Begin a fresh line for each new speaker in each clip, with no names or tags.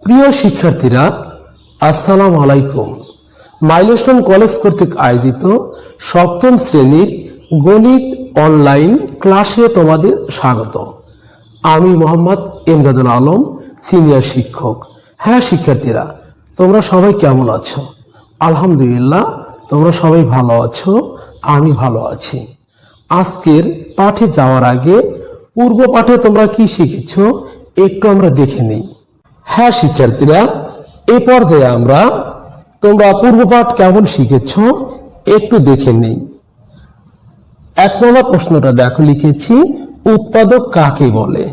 প্রিয় শিক্ষার্থীরা, আসসালামু আলাইকুম। মাইলস্টোন কলেজ কর্তৃক আয়োজিত সপ্তম শ্রেণীর গণিত অনলাইন ক্লাসে তোমাদের স্বাগত। আমি মোহাম্মদ এমদাদুল আলম, সিনিয়র শিক্ষক। হ্যাঁ শিক্ষার্থীরা, তোমরা সবাই কেমন আছো? আলহামদুলিল্লাহ, তোমরা সবাই ভালো আছো, আমি ভালো আছি। আজকের পাঠে যাওয়ার আগে পূর্ব পাঠে তোমরা কি শিখেছ একটু আমরা দেখে নিই। হ্যাঁ শিক্ষার্থীরা, এই পর্যায়ে আমরা তোমরা পূর্বপাঠ কেমন শিখেছ একটু দেখে নিই। 1 নম্বর প্রশ্নটা দেখো, লিখেছি উৎপাদক কাকে বলে?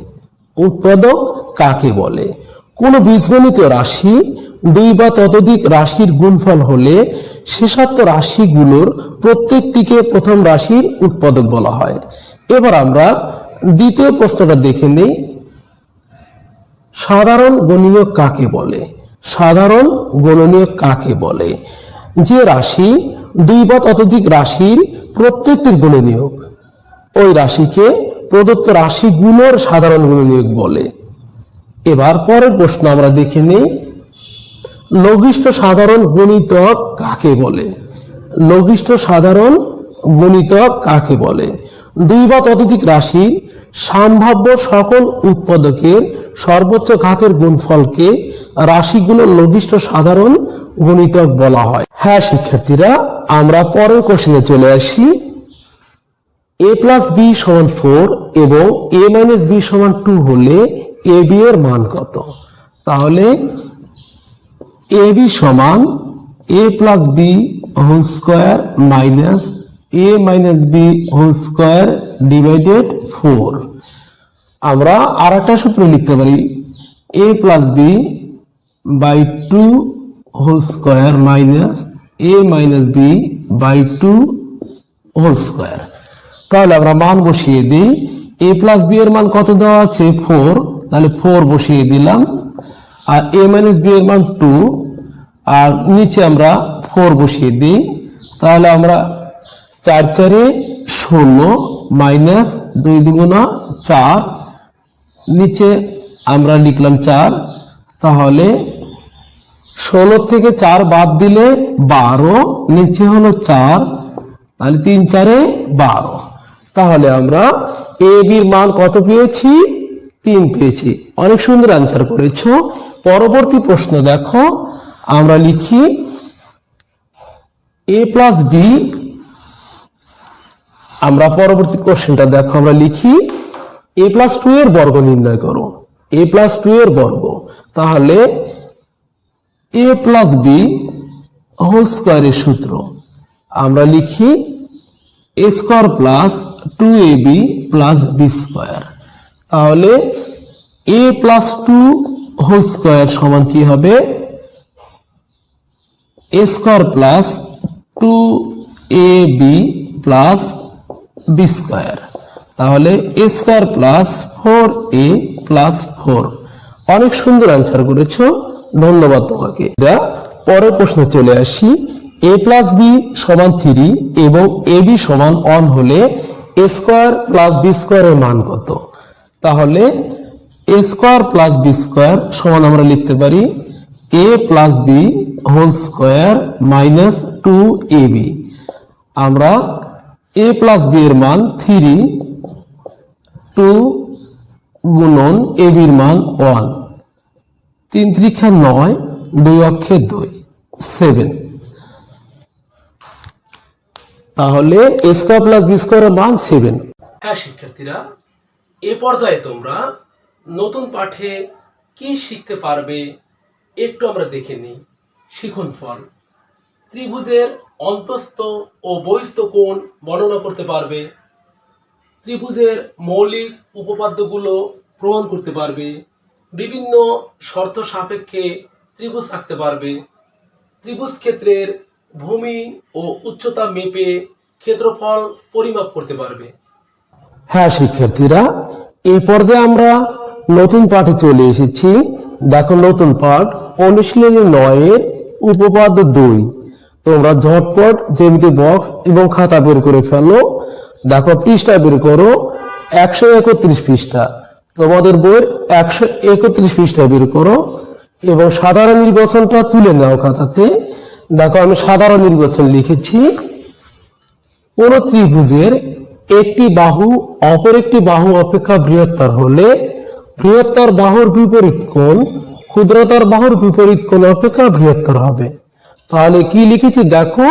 উৎপাদক কাকে বলে? কোন বীজগণিত রাশি 2 বা ততোধিক রাশির গুণফল হলে শেষার্থ রাশিগুলোর প্রত্যেকটিকে প্রথম রাশির উৎপাদক বলা হয়। এবার আমরা দ্বিতীয় প্রশ্নটা দেখে নিই। সাধারণ গুণনীয়ক কাকে বলে? সাধারণ গুণনীয়ক কাকে বলে? যে রাশি 2 বা ততোধিক রাশির প্রত্যেকটির গুণনীয়ক, ওই রাশিকে প্রদত্ত রাশিগুলোর সাধারণ গুণনীয়ক বলে। এবার পরের প্রশ্ন আমরা দেখে নিই। লঘিষ্ঠ সাধারণ গুণিতক কাকে বলে? লঘিষ্ঠ সাধারণ গুণিতক কাকে বলে? 2 বা ততোধিক রাশির সম্ভাব্য সকল উৎপাদকের সর্বোচ্চ ঘাতের গুণফলকে রাশিগুলোর লঘিষ্ঠ সাধারণ গুণিতক বলা হয়। হ্যাঁ শিক্ষার্থীরা, আমরা পরের কোশ্চেনে চলে আসি। a প্লাস বি সমান 4 এবং a মাইনাস বি সমান 2 হলে এ বি এর মান কত? তাহলে এ বি সমান a plus B whole square minus a minus B whole square divided 4। আমরা আর একটা সূত্র লিখতে পারি, a plus B by 2 whole square minus a minus B by 2 whole square. তাহলে আমরা মান বসিয়ে দিই। a প্লাস বি এর মান কত দেওয়া আছে? 4, তাহলে 4 বসিয়ে দিলাম। আর a মাইনাস বি এর মান 2, আর নিচে আমরা 4 বসিয়ে দিই। তাহলে আমরা 4 4 16 মাইনাস 2 2 4, নিচে আমরা লিখলাম 4। তাহলে 16 থেকে 4 বাদ দিলে 12, নিচে হলো 4, তাহলে 3 4 12। তাহলে আমরা এ বির মান কত পেয়েছি? 3 পেয়েছি। অনেক সুন্দর আনসার করেছো। পরবর্তী প্রশ্ন দেখো, আমরা লিখি a প্লাস বি। আমরা পরবর্তী কোশ্চেনটা দেখো, আমরা লিখি a প্লাস 2 এর বর্গ নির্ণয় করো। a প্লাস 2 এর বর্গ, তাহলে a প্লাস বি হোল স্কোয়ারের সূত্র আমরা লিখি a square plus 2ab plus B square. তাহলে a প্লাস 2 হোল স্কোয়ার সমান কি হবে? a square plus 2ab plus B square. তাহলে a square plus 4a plus 4। অনেক সুন্দর আনসার করেছো, ধন্যবাদ তোমাকে। পরের প্রশ্ন চলে আসি। a প্লাস বি সমান 3 এবং এ বি সমান 1 হলে a স্কোয়ার প্লাস বি স্কোয়ারের মান কত? তাহলে a square plus B square সমান আমরা লিখতে পারি a plus B whole square minus 2ab। আমরা a প্লাস বি এর মান 3, 2 গুণন a বির মান 1, 3 3 9, 2 অক্ষে 2, 7। তাহলে a স্কয়ার প্লাস বি স্কয়ারের মান 7। হ্যাঁ শিক্ষার্থীরা, এ পর্যায়ে তোমরা নতুন পাঠে কি শিখতে পারবে একটু আমরা দেখে নিই। শিখন ফল, ত্রিভুজের অন্তস্থ ও বহিস্থ কোণ বর্ণনা করতে পারবে, ত্রিভুজের মৌলিক উপপাদ্যগুলো প্রমাণ করতে পারবে, বিভিন্ন শর্ত সাপেক্ষে ত্রিভুজ আঁকতে পারবে, ত্রিভুজ ক্ষেত্রের ভূমি ও উচ্চতা মেপে ক্ষেত্রফল পরিমাপ করতে পারবে। হ্যাঁ শিক্ষার্থীরা, এই পর্যায়ে আমরা নতুন পাঠে চলে এসেছি। দেখো নতুন পাঠ অনুশীলনী 9 এর উপপাদ্য 2। তোমরা ঝটপট জ্যামিতি বক্স এবং খাতা বের করে ফেলো। দেখো পৃষ্ঠা বের করো, 131 পৃষ্ঠা। তোমাদের বইয়ের 131 পৃষ্ঠা বের করো। এবং সাধারণ নির্বাচনটা তুলে নাও খাতাতে। দেখো আমি সাধারণ নির্বাচন লিখেছি। কোন ত্রিভুজের একটি বাহু অপর একটি বাহু অপেক্ষা বৃহত্তর হলে বৃহত্তর বাহুর বিপরীত কোণ ক্ষুদ্রতর বাহুর বিপরীত কোণ অপেক্ষা বৃহত্তর হবে। তাহলে কি লিখেছি দেখো,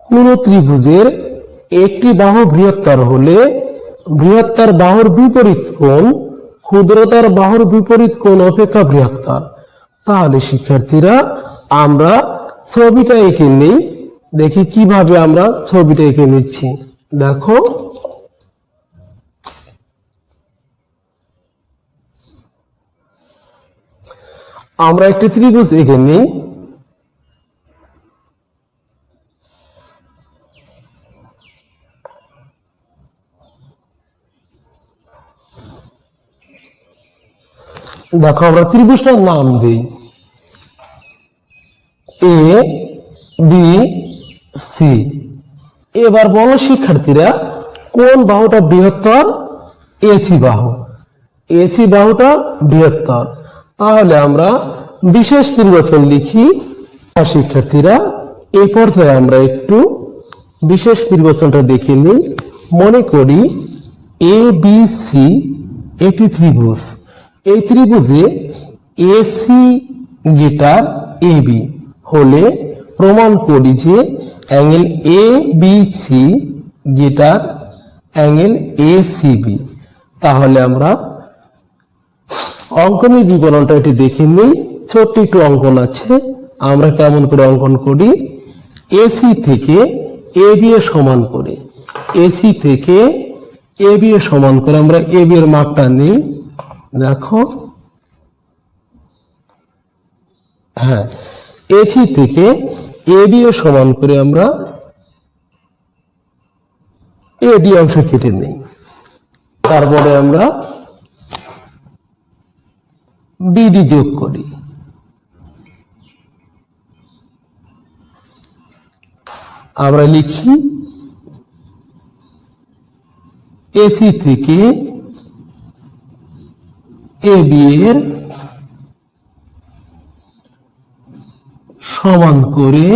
কোন ত্রিভুজের একটি বাহু বৃহত্তর হলে বৃহত্তর বাহুর বিপরীত কোণ ক্ষুদ্রতর বাহুর বিপরীত কোণ অপেক্ষা বৃহত্তর। তাহলে শিক্ষার্থীরা আমরা ছবিটা এঁকে নিই, দেখি কিভাবে আমরা ছবিটা এঁকে নিচ্ছি। দেখো আমরা একটি ত্রিভুজ এঁকে নিই। দেখো আমরা ত্রিভুজটার নাম দিই এ বি সি। এবার বলো শিক্ষার্থীরা কোন বাহুটা বৃহত্তর? এসি বাহু। এসি বাহুটা বৃহত্তর। তাহলে আমরা বিশেষ নির্বাচন লিখি। শিক্ষার্থীরা এই পর্যায়ে আমরা একটু বিশেষ নির্বাচনটা দেখে নিই। মনে করি এ বি সি একটি ত্রিভুজ। এই ত্রিভুজে এসি গেটার এ বি হলে প্রমাণ করি যে angle A B C greater angle A C B. তাহলে আমরা অঙ্কনের বিবরণটা এটি দেখে নিই। ছোট্ট একটু অঙ্কন আছে, আমরা কেমন করে অঙ্কন করি। এসি থেকে এ বি এর সমান করে, এসি থেকে এ বি এর সমান করে আমরা এ বি এর মাপটা নিই। দেখো হ্যাঁ, এসি থেকে এ বি এর সমান করে আমরা এডি অংশ কেটে নিই। তারপরে আমরা বিডি যোগ করি। আমরা লিখি এসি থেকে এ বি এর সমান করে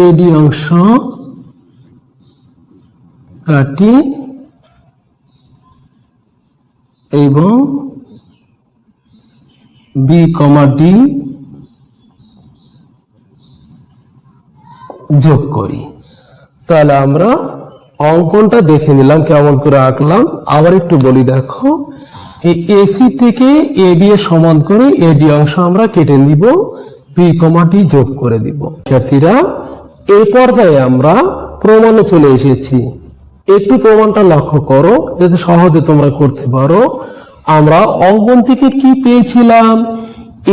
এডি অংশ কাটি এবং বি কমা ডি যোগ করি। তাহলে আমরা অঙ্কনটা দেখে নিলাম কেমন করে আঁকলাম। আবার একটু বলি, দেখো এই এসি থেকে এ বি এর সমান করে এডি অংশ আমরা কেটে নিব, বি কমা ডি যোগ করে দিব। শিক্ষার্থীরা এই পর্যায়ে আমরা প্রমাণে চলে এসেছি। একটু প্রমাণটা লক্ষ্য করো যাতে সহজে তোমরা করতে পারো। আমরা অঙ্কন থেকে কি পেয়েছিলাম?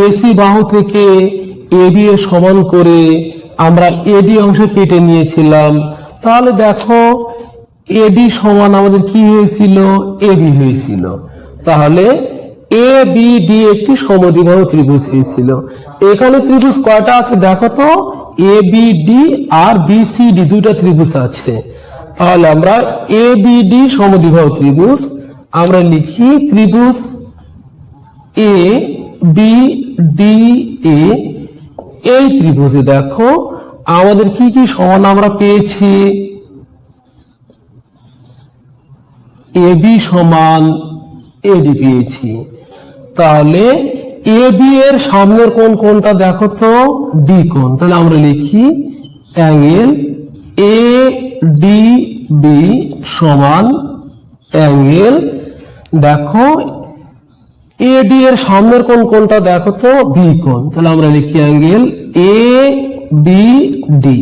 এসি বাহু থেকে এ বি এর সমান করে আমরা এডি অংশ কেটে নিয়েছিলাম। তাহলে দেখো এডি সমান আমাদের কি হয়েছিল? এবি হয়েছিল। তাহলে এ বি ডি একটি সমদ্বিবাহু ত্রিভুজ হয়েছিল। এখানে ত্রিভুজ কয়টা আছে দেখো তো? A B D R B C D দুইটা ত্রিভুজ আছে। তাহলে আমরা এ বি ডি সমদ্বিবাহু ত্রিভুজ আমরা লিখি ত্রিভুজ এ বি ডি এ। এই ত্রিভুজে দেখো আমাদের কি কি সমান আমরা পেয়েছি? এ বি সমান এডি পেয়েছি। তাহলে এ বি এর সামনের কোণ কোনটা দেখো তো? ডি কোণ। তাহলে আমরা লিখি অ্যাঙ্গেল এ ডি বি সমান অ্যাঙ্গেল, দেখো এডি এর সামনের কোণ কোনটা দেখো তো? বি কোণ। তাহলে আমরা লিখি অ্যাঙ্গেল এ বি ডি।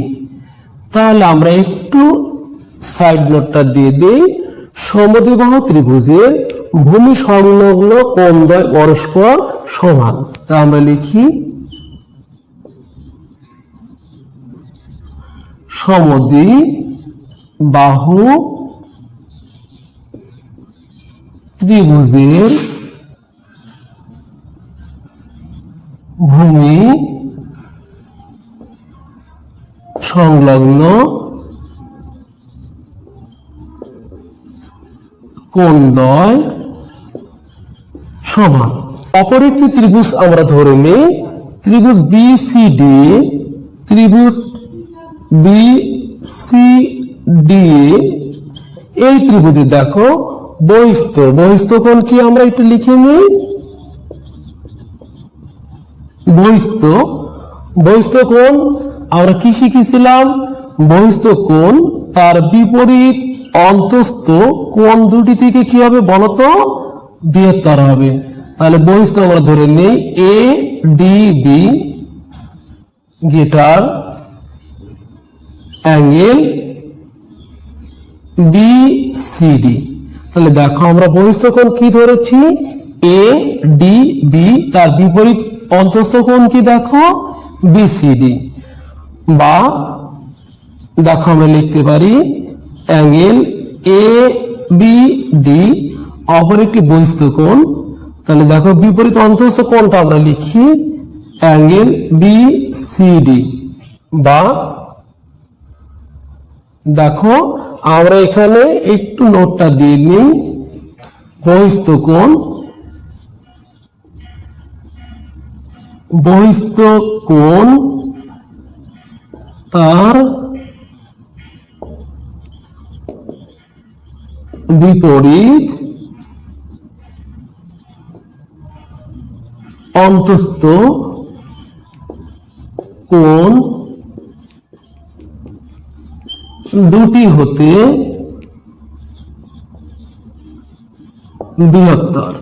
তাহলে আমরা একটু সাইড নোটটা দিয়ে দিই। সমদ্বিবাহু ত্রিভুজের ভূমি সংলগ্ন কোণদ্বয় পরস্পর সমান। তা আমরা লিখি সমদ্বিবাহু ত্রিভুজের ভূমি সংলগ্ন কোণদ্বয় সমান। অপর একটি ত্রিভুজ আমরা ধরে নিই, ত্রিভুজ বিসিডি, ত্রিভুজ বিসিডি। এই ত্রিভুজে দেখো বহিস্থ কোণ কি আমরা একটু লিখে নিই। বহিস্থ কোণ আমরা কি শিখেছিলাম? বহিস্থ কোণ তার বিপরীত অন্তস্থ কোণ দুটি থেকে কি হবে বলতো? বৃহত্তর হবে। তাহলে বহিস্থ আমরা ধরে নেই A D B greater angle BCD. তাহলে দেখো আমরা বহিস্থ কোণ কি ধরেছি? এ ডি বি, তার বিপরীত অন্তস্থ কোণ কি দেখো? বিসিডি। বা দেখো আমরা লিখতে পারি অ্যাঙ্গেল এ বি ডি অপর একটি বহিস্থ কোণ। তাহলে দেখো বিপরীত অন্তস্থ কোণটা আমরা লিখি অ্যাঙ্গেল বিসিডি। বা দেখো আমরা এখানে একটু নোটটা দিয়ে নিই, বহিস্থ কোণ তার বিপরীত অন্তস্থ কোণ দুটি হতে বৃহত্তর।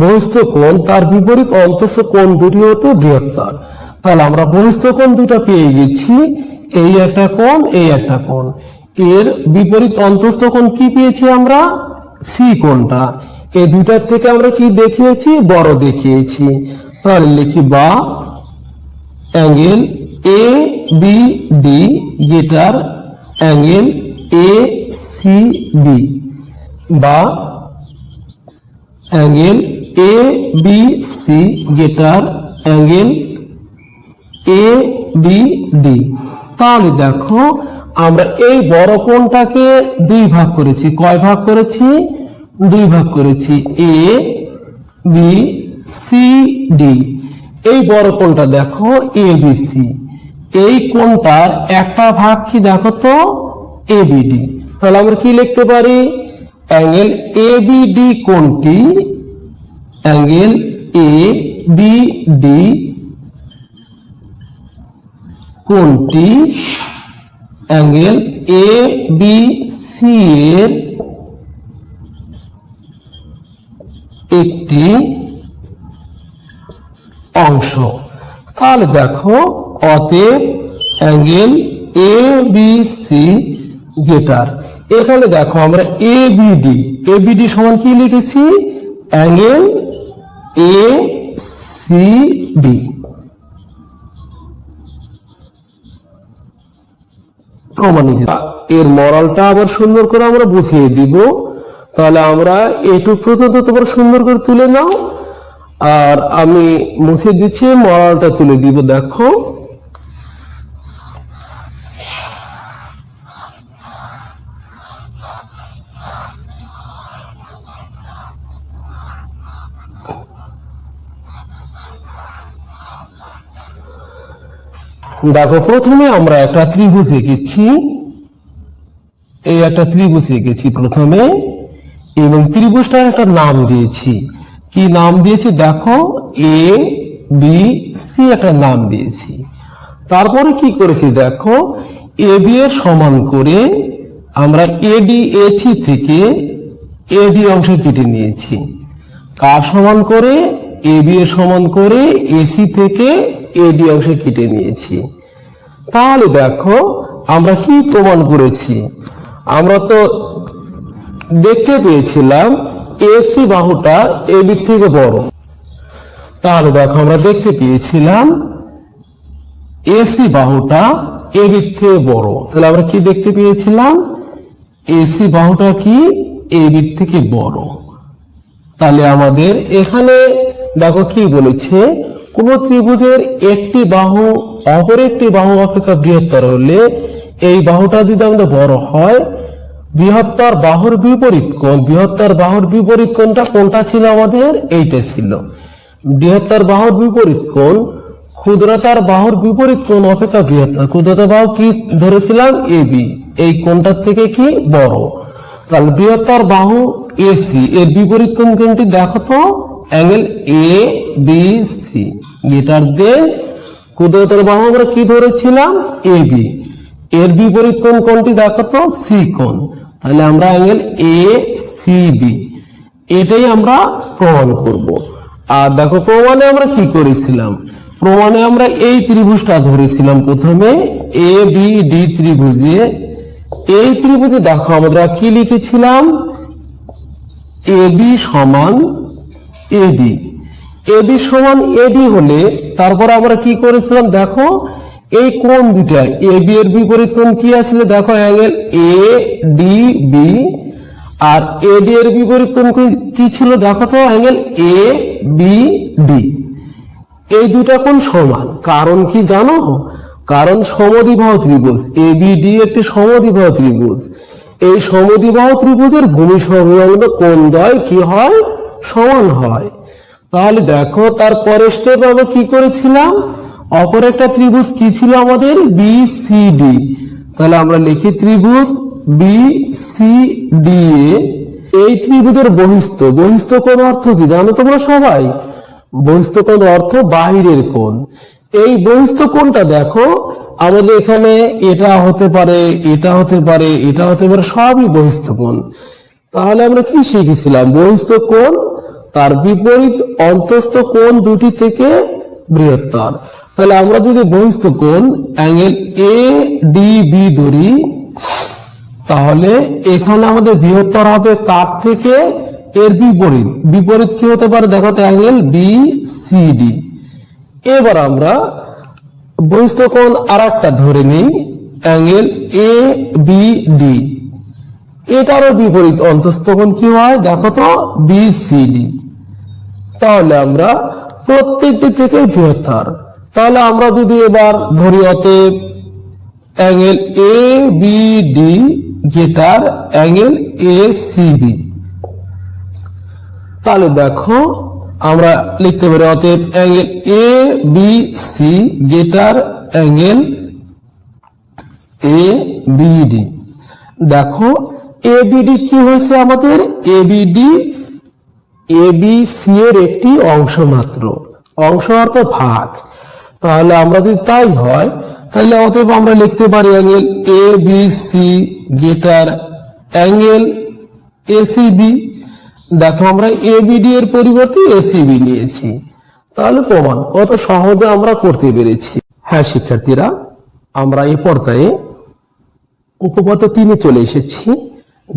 বহিস্থ কোণ তার বিপরীত অন্তস্থ কোণ দুটি হতে বৃহত্তর। তাহলে আমরা বহিস্থ কোণ দুটা পেয়ে গেছি, এই একটা কোণ, এই একটা কোণ। এর বিপরীত অন্তস্থ কোণ কি পেয়েছি আমরা? সি কোণটা। এই দুইটার থেকে আমরা কি দেখিয়েছি? বড় দেখিয়েছি। তাহলে লিখি বা angle A B D greater angle A C B. বা angle A B C greater angle A B D. তাহলে দেখো আমরা এই বড় কোণটাকে দুই ভাগ করেছি। কয় ভাগ করেছি? দুই ভাগ করেছি, এ বি সি ডি। এই বড় কোণটা দেখো এ বি সি। এই কোণটার একটা ভাগ কি দেখো তো? A B D. তাহলে আমরা কি লিখতে পারি? অ্যাঙ্গেল এ বি ডি কোণটি, অ্যাঙ্গেল এ বি ডি কোণটি অ্যাঙ্গেল এ বি সি এর একটি অংশ। তাহলে দেখো অতএব angle A B C greater. এখানে দেখো আমরা এ বি ডি সমান কি লিখেছি? Angle A C B. প্রমাণিত। এর মরালটা আবার সুন্দর করে আমরা বুঝিয়ে দিব। তাহলে আমরা এইটুক পর্যন্ত তোমরা সুন্দর করে তুলে নাও, আর আমি মুছে দিচ্ছি, মরালটা তুলে দিব। দেখো দেখো প্রথমে আমরা একটা ত্রিভুজ এঁকেছি, এই একটা ত্রিভুজ এঁকেছি প্রথমে, এবং ত্রিভুজটার একটা নাম দিয়েছি। কি নাম দিয়েছি দেখো? এ বি সি একটা নাম দিয়েছি। তারপরে কি করেছি দেখো, এ বি এর সমান করে আমরা এডি এসি থেকে এডি অংশ কেটে নিয়েছি। কার সমান করে? এ বি এর সমান করে এসি থেকে এডি অংশ কেটে নিয়েছি। তাহলে দেখো আমরা কি প্রমাণ করেছি? আমরা তো দেখতে পেয়েছিলাম এসি বাহুটা এবি থেকে বড়। তাহলে দেখো আমরা দেখতে পেয়েছিলাম এসি বাহুটা এবি থেকে বড়। তাহলে আমরা কি দেখতে পেয়েছিলাম? এসি বাহুটা কি এবি থেকে বড়। তাহলে আমাদের এখানে দেখো কি বলেছে, কোন ত্রিভুজের একটি বাহু অপর একটি বাহু অপেক্ষা বৃহত্তর হলে এই বাহুটা যদি আমাদের বড় হয়, বৃহত্তর বাহুর বিপরীত কোণ, বৃহত্তর বাহুর বিপরীত কোণটা কোনটা ছিল আমাদের? এইটা ছিল। বৃহত্তর বাহুর বিপরীত কোণ ক্ষুদ্রতার বাহুর বিপরীত কোণ অপেক্ষা বৃহত্তর। ক্ষুদ্রতার বাহু কি ধরেছিলাম? এবি। এই কোণটার থেকে কি বড়। তাহলে বৃহত্তর বাহু এসি এর বিপরীত কোণ কোনটি? দেখো তো, angle A B C greater than ক্ষুদ্রতার বাহু আমরা কি ধরেছিলাম? এবি। এর বিপরীত কোণ কোনটি? দেখো তো, সি কোণ। তাহলে আমরা অ্যাঙ্গেল এ সি বি এটাই আমরা প্রমাণ করব। আর দেখো প্রমাণে আমরা কি করেছিলাম? প্রমাণে আমরা এই ত্রিভুজটা ধরেছিলাম প্রথমে, এ বি ডি ত্রিভুজে। এই ত্রিভুজে দেখো আমরা কি লিখেছিলাম? এবি সমান এডি। এবি সমান এডি হলে তারপর আমরা কি করেছিলাম? দেখো এই কোণ দুটা, এবি এর বিপরীত কোণ কি আছিল? দেখো অ্যাঙ্গেল এ ডি বি। আর এডি এর বিপরীত কোণ কি ছিল? দেখো তো, অ্যাঙ্গেল এ বি ডি। এই দুটা কোণ সমান। কারণ কি জানো? কারণ সমদ্বিবাহু ত্রিভুজ এবিডি একটি সমদ্বিবাহু ত্রিভুজ। এই সমদ্বিবাহু ত্রিভুজের ভূমি সংলগ্ন কোণদ্বয় কি হয়? সমান হয়। তাহলে দেখো তার পরের স্টেপ আমরা কি করেছিলাম? অপর একটা ত্রিভুজ কি ছিল আমাদের? বিসিডি। তাহলে আমরা লিখি ত্রিভুজ বিসিডি। এই ত্রিভুজের বহিস্থ, বহিস্থ কোণ অর্থ কি জানো তোমরা সবাই? বহিস্থ কোণ অর্থ বাহিরের কোণ। এই বহিস্থ কোণটা দেখো আমাদের এখানে এটা হতে পারে, এটা হতে পারে, এটা হতে পারে, সবই বহিস্থ কোণ। তাহলে আমরা কি শিখেছিলাম? বহিস্থ কোণ তার বিপরীত অন্তস্থ কোণ দুটি থেকে বৃহত্তর। তাহলে আমরা যদি বহিস্থ কোণ অ্যাঙ্গেল এ ডি বি ধরি, তাহলে এখানে আমাদের বৃহত্তর হবে কার থেকে? এর বিপরীত। বিপরীত কি হতে পারে? দেখো তো, অ্যাঙ্গেল বি সি ডি। এবার আমরা বহিস্থ কোণ আর একটা ধরে নিই, অ্যাঙ্গেল এ বি ডি। এটারও বিপরীত অন্তস্থ কোণ কি হয়? দেখো তো, বি সি ডি। তাহলে আমরা প্রত্যেকটি থেকে বৃহত্তর। তাহলে আমরা যদি এবার ধরি অতএব angle A B D greater angle A C B. তাহলে দেখো আমরা লিখতে পারি অতএব angle A B C greater angle A B D. দেখো এ বি ডি কি হয়েছে আমাদের? A B D A B C এর একটি অংশ মাত্র। অংশ অর্থ ভাগ। তাহলে আমরা যদি তাই হয়, তাহলে অতএব আমরা লিখতে পারি angle A B C greater angle A C B. দেখো আমরা এবিডি এর পরিবর্তে এসিবি নিয়েছি। তাহলে প্রমাণ কত সহজে আমরা করতে পেরেছি। হ্যাঁ শিক্ষার্থীরা, আমরা এই পর্যায়ে উপপাদ্য 3-এ চলে এসেছি।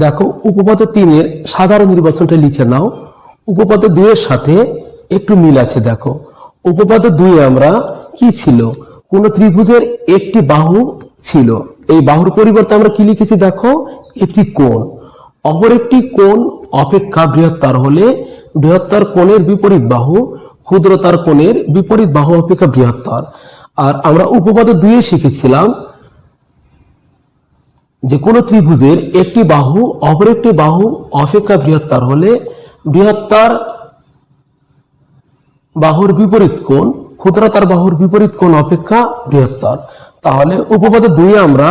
দেখো উপপাদ্য 3-এর সাধারণ নির্বাচনটা লিখে নাও। উপপাদ্য 2-এর সাথে একটু মিল আছে। দেখো উপপাদ্য 2-এ আমরা কি ছিল? কোন ত্রিভুজের একটি বাহু ছিল, এই বাহুর পরিবর্তে আমরা কি লিখেছি? দেখো একটি কোণ। অপর একটি কোণ অপেক্ষা বৃহত্তর হলে বৃহত্তর কোণের বিপরীত বাহু ক্ষুদ্রতার কোণের বিপরীত বাহু অপেক্ষা বৃহত্তর। আর আমরা উপপাদ্য 2-এ শিখেছিলাম যে কোন ত্রিভুজের একটি বাহু অপর একটি বাহু অপেক্ষা বৃহত্তর হলে বৃহত্তর বাহুর বিপরীত কোণ ক্ষুদ্রতার বাহুর বিপরীত কোণ অপেক্ষা বৃহত্তর। তাহলে উপপাদ্য 2-এ আমরা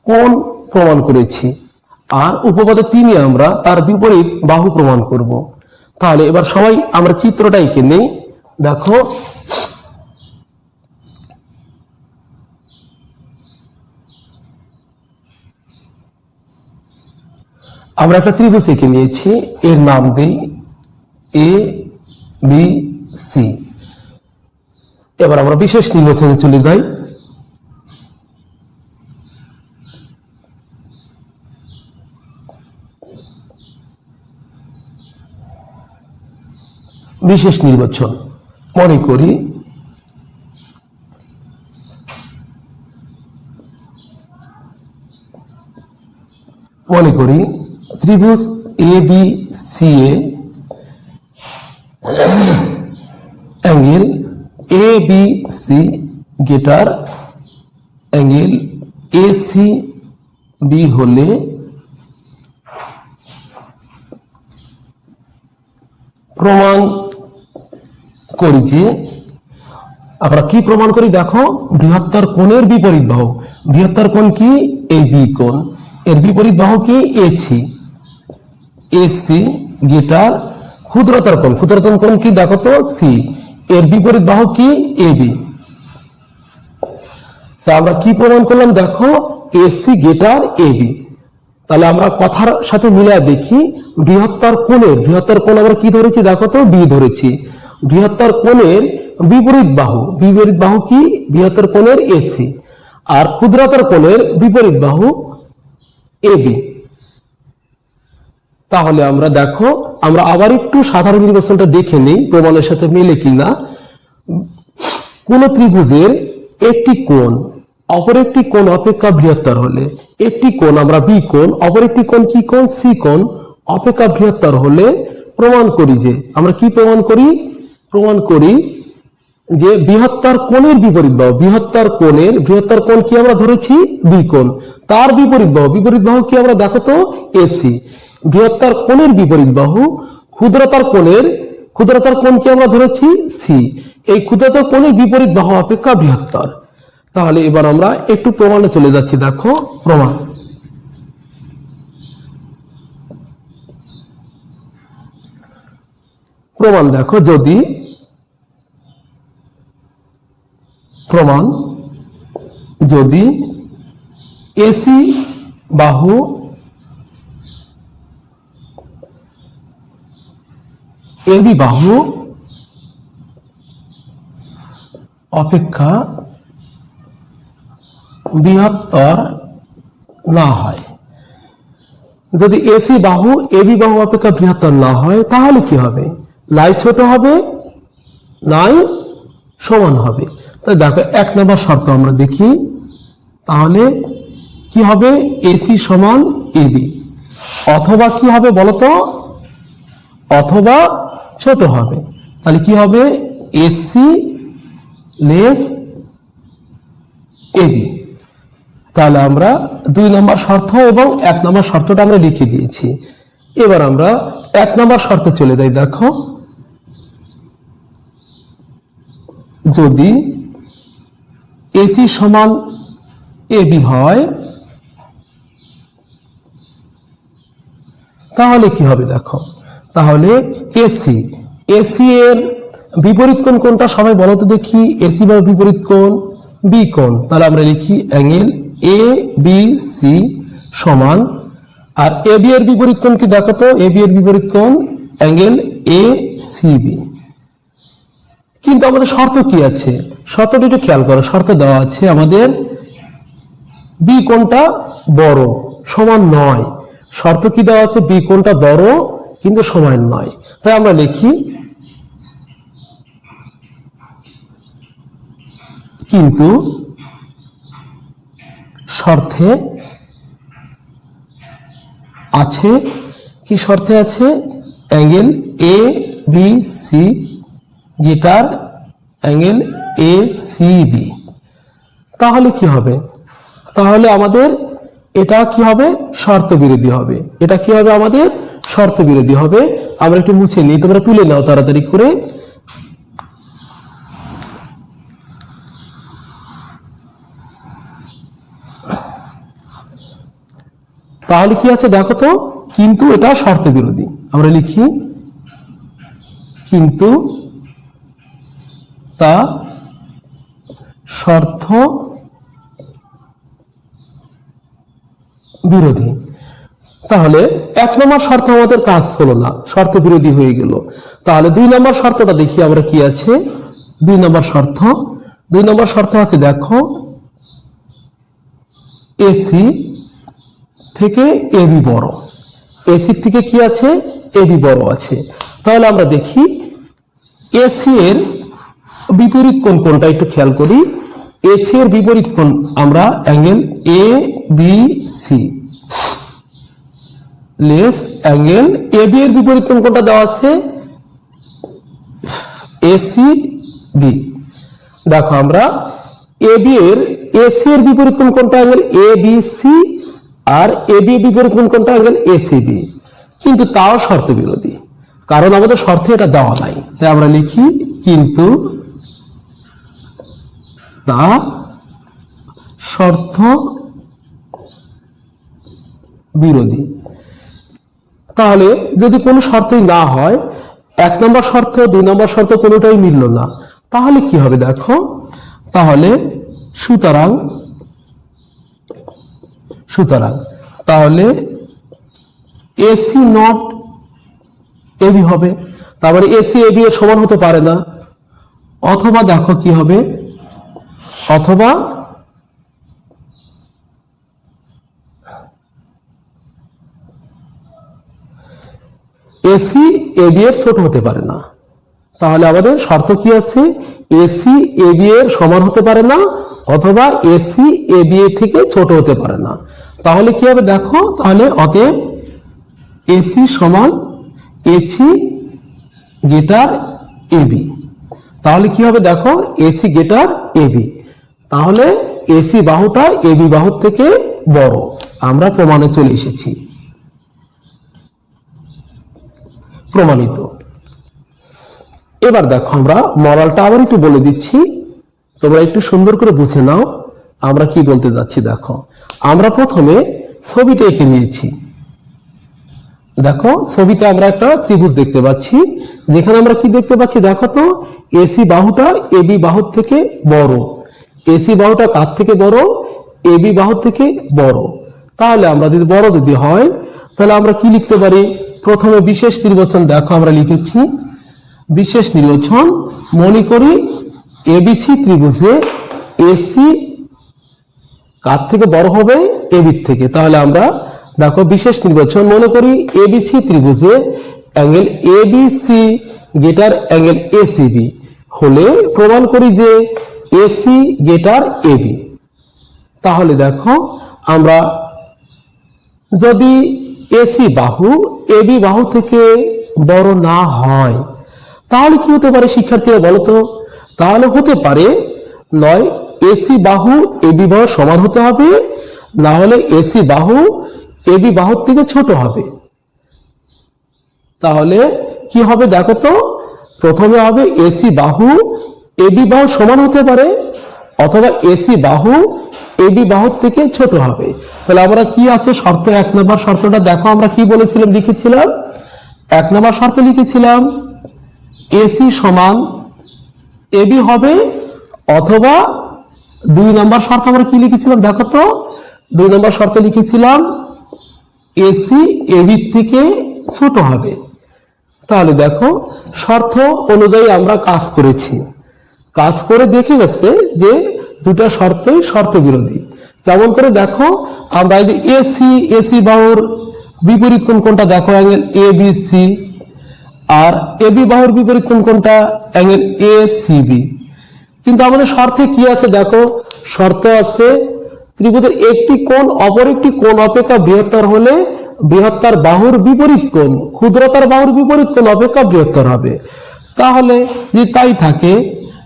কোণ প্রমাণ করেছি, আর উপপাদ্য 3-এ আমরা তার বিপরীত বাহু প্রমাণ করব। তাহলে এবার সবাই আমরা চিত্রটা এঁকে নেই। দেখো আমরা একটা ত্রিভুজ এঁকে নিয়েছি, এর নাম দেই এ বি সি। এবার আমরা বিশেষ নির্বাচনে চলে যাই। বিশেষ নির্বাচন মনে করি ত্রিভুজ এ বি সি এ angle A B C greater angle A C B হলে প্রমাণ করি যে আমরা কি প্রমাণ করি দেখো, বৃহত্তর কোণের বিপরীত বাহু, বৃহত্তর কোণ কি এই বি কোণ, এর বিপরীত বাহু কি এসি, এসি যেটার ক্ষুদ্রতর কোণ, ক্ষুদ্রতর কোণ কি দেখো তো সি, এর বিপরীত বাহু কি এবি। তা আমরা কি প্রমাণ করলাম দেখো, এসি গ্রেটার এবি। তাহলে আমরা কথার সাথে মিলিয়ে দেখি, বৃহত্তর কোণের, বৃহত্তর কোণ আমরা কি ধরেছি দেখো তো বি ধরেছি, বৃহত্তর কোণের বিপরীত বাহু, বিপরীত বাহু কি বৃহত্তর কোণের এসি, আর ক্ষুদ্রতর কোণের বিপরীত বাহু এবি। তাহলে আমরা দেখো, আমরা আবার একটু সাধারণ নির্বাচনটা দেখে নিই প্রমাণের সাথে মেলে কিনা। কোন ত্রিভুজের একটি কোণ অপর একটি কোণ অপেক্ষা বৃহত্তর হলে, একটি কোণ আমরা বি কোণ, অপর একটি কোণ কি কোণ সি কোণ অপেক্ষা বৃহত্তর হলে প্রমাণ করি যে, আমরা কি প্রমাণ করি, প্রমাণ করি যে বৃহত্তর কোণের বিপরীত বাহু, বৃহত্তর কোণের, বৃহত্তর কোণ কি আমরা ধরেছি বি কোণ, তার বিপরীত বাহু, বিপরীত বাহু কি আমরা দেখো তো এসি, বৃহত্তর কোণের বিপরীত বাহু ক্ষুদ্রতর কোণের, ক্ষুদ্রতর কোণ কি আমরা ধরেছি সি, এই ক্ষুদ্রতর কোণের বিপরীত বাহু অপেক্ষা বৃহত্তর। তাহলে এবার আমরা একটু প্রমাণে চলে যাচ্ছি, দেখো প্রমাণ। প্রমাণ দেখো, যদি প্রমাণ যদি এসি বাহু এবি বাহু অপেক্ষা বৃহত্তর না হয়, যদি এসি বাহু এবি বাহু অপেক্ষা বৃহত্তর না হয় তাহলে কি হবে, লাই ছোট হবে নাই সমান হবে। তাই দেখো এক নম্বর শর্ত আমরা দেখি, তাহলে কি হবে এসি সমান এবি, অথবা কি হবে বলতো, অথবা ছোট হবে। তাহলে কি হবে এসি লেস এবি। তাহলে আমরা 2 নম্বর শর্ত এবং 1 নম্বর শর্তটা আমরা লিখে দিয়েছি। এবার আমরা 1 নম্বর শর্তে চলে যাই। দেখো, যদি এসি সমান এবি হয় তাহলে কি হবে দেখো, তাহলে এসি, এসি এর বিপরীত কোণ কোনটা সবাই বলো তো দেখি, এসি বা বিপরীত কোণ বি কোণ। তাহলে আমরা লিখি অ্যাঙ্গেল এ বি সি সমান, আর এবি এর বিপরীত কোণ কি দেখো তো, এবি এর বিপরীত কোণ অ্যাঙ্গেল এ সি বি। কিন্তু আমাদের শর্ত কি আছে, শর্তটা একটু খেয়াল করো, শর্ত দেওয়া আছে আমাদের বি কোণটা বড় সমান নয়, শর্ত কি দেওয়া আছে বি কোণটা বড় কিন্তু সমান নয়। তাই আমরা লিখি কিন্তু শর্তে আছে, কি শর্তে আছে, অ্যাঙ্গেল এ বি সি যেটার অ্যাঙ্গেল এ সি বি। তাহলে কি হবে, তাহলে আমাদের এটা কি হবে শর্ত বিরোধী হবে, এটা কি হবে আমাদের শর্ত বিরোধী হবে। আমরা একটু মুছে নিই, তোমরা তুলে নাও তাড়াতাড়ি করে। তাহলে কি আছে দেখো তো, কিন্তু এটা শর্ত বিরোধী। আমরা লিখি কিন্তু তা শর্ত বিরোধী। তাহলে 1 নম্বর শর্ত আমাদের কাজ হলো না, শর্ত বিরোধী হয়ে গেল। তাহলে 2 নম্বর শর্তটা দেখি আমরা কি আছে। 2 নম্বর শর্ত, 2 নম্বর শর্ত আছে দেখো, এসি থেকে এবি বড়, এসির থেকে কি আছে এবি বড় আছে। তাহলে আমরা দেখি এসি এর বিপরীত কোণ কোনটা একটু খেয়াল করি, এসি এর বিপরীত কোণ আমরা angle A B C less angle A B এর বিপরীত কোণ কোনটা দেওয়া আছে এসি বি। দেখো আমরা এবি এর, এসি এর বিপরীত কোণ কোনটা অ্যাঙ্গেল এ বি সি, আর এবি এর বিপরীত কোণ কোনটা অ্যাঙ্গেল এসি বি, কিন্তু তাও শর্ত বিরোধী। কারণ আমাদের শর্তে এটা দেওয়া নাই, তাই আমরা লিখি কিন্তু তা শর্ত বিরোধী। তাহলে যদি কোনো শর্তই না হয়, 1 নম্বর শর্ত 2 নম্বর শর্ত কোনোটাই মিলল না, তাহলে কি হবে দেখো, তাহলে সুতরাং তাহলে এসি নট এবি হবে। তারপরে এসি এবি এর সমান হতে পারে না, অথবা দেখো কি হবে, অথবা এসি এবি এর ছোট হতে পারে না। তাহলে আমাদের শর্ত কি আছে, এসি এবি এর সমান হতে পারে না, অথবা এসি এবি এর থেকে ছোট হতে পারে না। তাহলে কি হবে দেখো, তাহলে অতএব এসি সমান এসি গ্রেটার এবি। তাহলে কি হবে দেখো, এসি গ্রেটার এবি। তাহলে এসি বাহুটা এবি বাহুর থেকে বড়, আমরা প্রমাণে চলে এসেছি, প্রমাণিত। এবার দেখো আমরা মরালটা আবার একটু বলে দিচ্ছি, তোমরা একটু সুন্দর করে বুঝে নাও আমরা কি বলতে যাচ্ছি। দেখো আমরা প্রথমে ছবিটা এঁকে নিয়েছি। দেখো ছবিতে আমরা একটা ত্রিভুজ দেখতে পাচ্ছি, যেখানে আমরা কি দেখতে পাচ্ছি দেখো তো, এসি বাহুটা এবি বাহুর থেকে বড়। এসি বাহুটা কার থেকে বড়, এবি বাহুর থেকে বড়। তাহলে আমরা যদি বড় যদি হয়, তাহলে আমরা কি লিখতে পারি, প্রথমে বিশেষ নির্বাচন দেখো আমরা লিখেছি, বিশেষ নির্বাচন মনে করি এবিসি ত্রিভুজে এসি কার থেকে বড় হবে, এবির থেকে। তাহলে আমরা দেখো বিশেষ নির্বাচন মনে করি এবিসি ত্রিভুজে angle ABC greater angle ACB হলে প্রমাণ করি যে এসি গ্রেটার এবি। তাহলে দেখো আমরা যদি এসি বাহু এবি বাহু থেকে বড় না হয়, তাহলে কি হতে পারে শিক্ষার্থীরা বলো তো, তাহলে হতে পারে নয় এসি বাহু এবি বাহু সমান হতে হবে, না হলে এসি বাহু এবি বাহুর থেকে ছোট হবে। তাহলে কি হবে দেখো তো, প্রথমে হবে এসি বাহু এবি বাহু সমান হতে পারে, অথবা এসি বাহু এবি বাহুর থেকে ছোট হবে। তাহলে আমরা কি আছে শর্ত, 1 নম্বর শর্তটা দেখো আমরা কি বলেছিলাম, লিখেছিলাম 1 নম্বর শর্ত লিখেছিলাম এসি সমান এবি হবে, অথবা 2 নম্বর শর্ত আমরা কি লিখেছিলাম দেখো তো, 2 নম্বর শর্ত লিখেছিলাম এসি এবি থেকে ছোট হবে। তাহলে দেখো শর্ত অনুযায়ী আমরা কাজ করেছি, কাজ করে দেখে গেছে যে দুটো শর্তই শর্ত বিরোধী। কেমন করে দেখো, আমরা এই যে এসি বাহুর বিপরীত কোণ কোনটা দেখো, অ্যাঙ্গেল এবিসি, আর এবি বাহুর বিপরীত কোণ কোনটা, অ্যাঙ্গেল এসিবি। কিন্তু আমাদের শর্তে কি আছে দেখো, শর্ত আছে ত্রিভুজের একটি কোণ অপর একটি কোণ অপেক্ষা বৃহত্তর হলে বৃহত্তর বাহুর বিপরীত কোণ ক্ষুদ্রতর বাহুর বিপরীত কোণ অপেক্ষা বৃহত্তর হবে। তাহলে যদি তাই থাকে,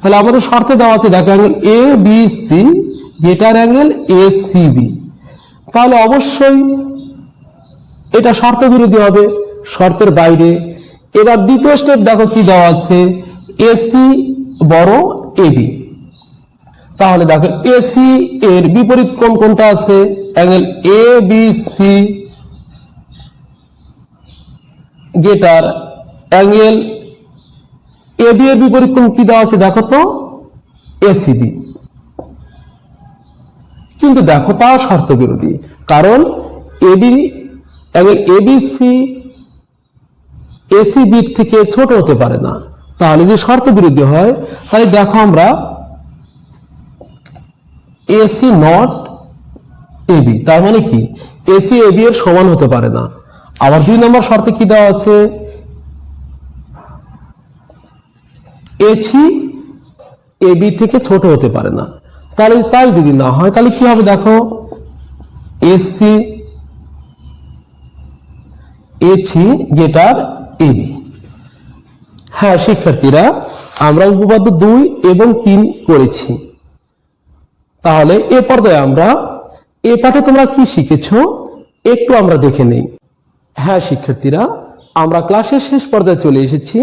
তাহলে আমাদের শর্তে দেওয়া আছে দেখো angle A B C greater angle A C B. তাহলে অবশ্যই এটা শর্ত বিরোধী হবে, শর্তের বাইরে। এবার দ্বিতীয় স্টেপ দেখো কি দেওয়া আছে, এসি বড় এবি। তাহলে দেখো এসি এর বিপরীত কোণ কোনটা আছে, angle A B C greater angle A B এর বিপরীত কোণ কি দেওয়া আছে দেখো তো, এসিবি। কিন্তু দেখো তাও শর্ত বিরোধী, কারণ এবি অ্যাঙ্গেল এবিসি এসিবি থেকে ছোট হতে পারে না। তাহলে যদি শর্ত বিরোধী হয়, তাহলে দেখো আমরা এসি নট এবি, তার মানে কি এসি এবি এর সমান হতে পারে না। আবার 2 নম্বর শর্তে কি দেওয়া আছে, এসি এবি থেকে ছোট হতে পারে না। তাহলে তাই যদি না হয়, তাহলে কি হবে দেখো, এসি গ্রেটার এবি। হ্যাঁ শিক্ষার্থীরা, আমরা উপপাদ্য 2 এবং 3 করেছি। তাহলে এ পর্যায়ে আমরা এ পাঠে তোমরা কি শিখেছো একটু আমরা দেখে নেই। হ্যাঁ শিক্ষার্থীরা, আমরা ক্লাসের শেষ পর্যায়ে চলে এসেছি।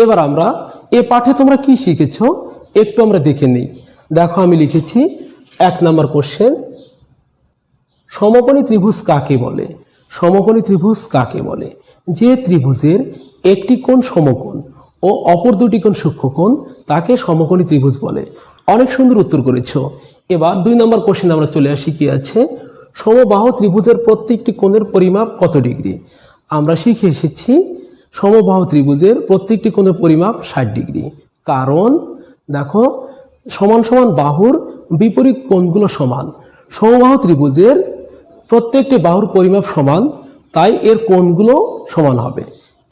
এবার আমরা এ পাঠে তোমরা কি শিখেছো একটু আমরা দেখে নিই। দেখো আমি লিখেছি 1 নম্বর কোশ্চেন, সমকোণী ত্রিভুজ কাকে বলে? সমকোণী ত্রিভুজ কাকে বলে? যে ত্রিভুজের একটি কোণ সমকোণ ও অপর দুটি কোণ সূক্ষ্মকোণ তাকে সমকোণী ত্রিভুজ বলে। অনেক সুন্দর উত্তর করেছো। এবার 2 নম্বর কোশ্চেন আমরা চলে আসি, কি আছে, সমবাহু ত্রিভুজের প্রত্যেকটি কোণের পরিমাপ কত ডিগ্রি? আমরা শিখে এসেছি সমবাহু ত্রিভুজের প্রত্যেকটি কোণের পরিমাপ 60 ডিগ্রি। কারণ দেখো সমান সমান বাহুর বিপরীত কোণগুলো সমান। সমবাহু ত্রিভুজের প্রত্যেকটি বাহুর পরিমাপ সমান, তাই এর কোণগুলো সমান হবে।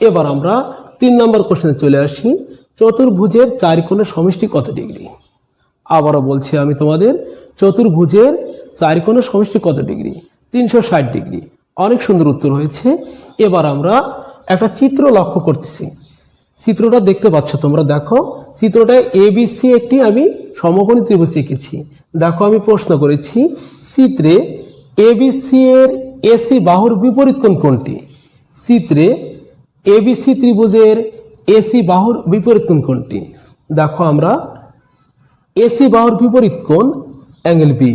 এবার আমরা 3 নম্বর কোশ্চেনে চলে আসি, চতুর্ভুজের 4 কোণের সমষ্টি কত ডিগ্রি? আবারও বলছি আমি তোমাদের, চতুর্ভুজের 4 কোণের সমষ্টি কত ডিগ্রি? 360 ডিগ্রি। অনেক সুন্দর উত্তর হয়েছে। এবার আমরা একটা চিত্র লক্ষ্য করতেছি। চিত্রটা দেখতে পাচ্ছ তোমরা, দেখো চিত্রটায় এবিসি একটি আমি সমকোণী ত্রিভুজ এঁকেছি। দেখো আমি প্রশ্ন করেছি, চিত্রে এবিসি এর এসি বাহুর বিপরীত কোণ কোনটি? চিত্রে এবিসি ত্রিভুজের এসি বাহুর বিপরীত কোণ কোনটি? দেখো আমরা এসি বাহুর বিপরীত কোণ অ্যাঙ্গেল বি।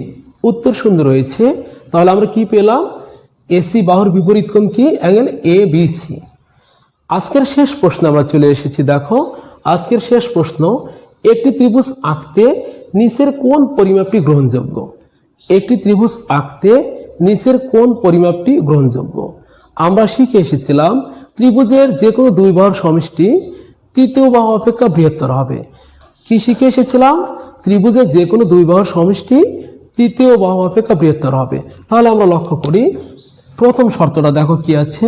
উত্তর সুন্দর হয়েছে। তাহলে আমরা কি পেলাম? এসি বাহুর বিপরীত কোণ কি? Angle A B C. আজকের শেষ প্রশ্ন আমরা চলে এসেছি। দেখো আজকের শেষ প্রশ্ন, একটি ত্রিভুজ আঁকতে নিচের কোন পরিমাপটি গ্রহণযোগ্য? একটি ত্রিভুজ আঁকতে নিচের কোন পরিমাপটি গ্রহণযোগ্য? আমরা শিখে এসেছিলাম ত্রিভুজের যে কোনো 2 বাহুর সমষ্টি তৃতীয় বাহু অপেক্ষা বৃহত্তর হবে। কি শিখে এসেছিলাম? ত্রিভুজের যে কোনো 2 বাহুর সমষ্টি তৃতীয় বাহু অপেক্ষা বৃহত্তর হবে। তাহলে আমরা লক্ষ্য করি, প্রথম শর্তটা দেখো কি আছে,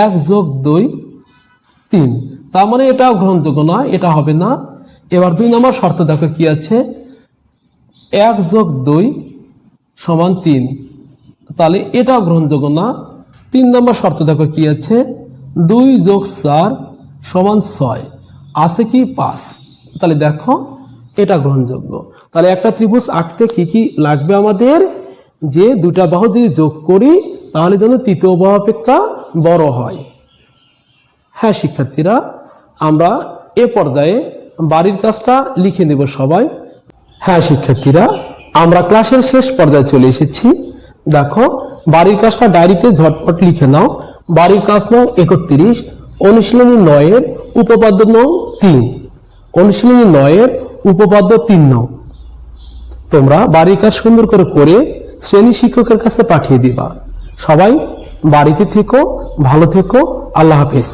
1 + 2 3। তার মানে এটাও গ্রহণযোগ্য নয়, এটা হবে না। এবার 2 নম্বর শর্ত দেখো কি আছে, 1 + 2 = 3। তাহলে এটাও গ্রহণযোগ্য না। 3 নম্বর শর্ত দেখো কি আছে, 2 + 4 = 6, আছে কি 5। তাহলে দেখো এটা গ্রহণযোগ্য। তাহলে একটা ত্রিভুজ আঁকতে কি কি লাগবে আমাদের? যে 2টা বাহু যদি যোগ করি তাহলে যেন তৃতীয় বাহু অপেক্ষা বড় হয়। হ্যাঁ শিক্ষার্থীরা, আমরা এ পর্যায়ে বাড়ির কাজটা লিখে নেব সবাই। হ্যাঁ শিক্ষার্থীরা, আমরা ক্লাসের শেষ পর্যায়ে চলে এসেছি। দেখো বাড়ির কাজটা ডায়েরিতে ঝটপট লিখে নাও। বাড়ির কাজ নং 31, অনুশীলনী 9 এর উপপাদ্য নং 3। অনুশীলনী 9 এর উপপাদ্য 3 নং। তোমরা বাড়ির কাজ সুন্দর করে শ্রেণী শিক্ষকের কাছে পাঠিয়ে দিবা। সবাই বাড়িতে থেকো, ভালো থেকো, আল্লাহ হাফেজ।